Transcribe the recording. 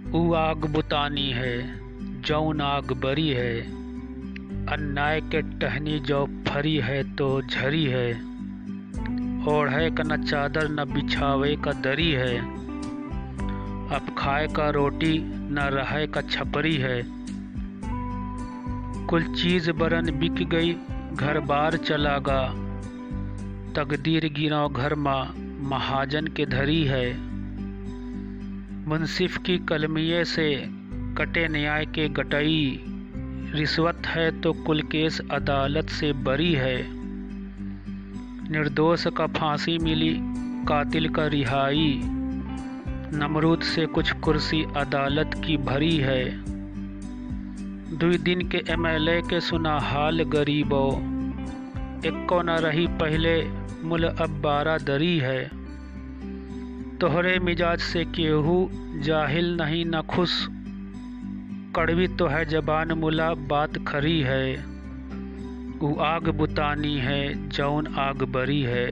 ऊ आग बुतानी है जौन आग बरी है। अन्याय के टहनी जो फरी है तो झरी है। ओढ़े का न चादर न बिछावे का दरी है। अब खाए का रोटी न रहे का छपरी है। कुल चीज बरन बिक गई घर बार चलागा। तकदीर गिराव घर माँ महाजन के धरी है। मुंसिफ की कलमिये से कटे न्याय के गटई। रिश्वत है तो कुल केस अदालत से बरी है। निर्दोष का फांसी मिली कातिल का रिहाई। नमरूद से कुछ कुर्सी अदालत की भरी है। 2 दिन के MLA के सुना हाल गरीबो। एक्को न रही पहले मुल अब 12 दरी है। तोहरे मिजाज से केहू जाहिल नहीं न खुश। कड़वी तो है जबान मुला बात खरी है। ऊ आग बुतानी है जौन आग बरी है।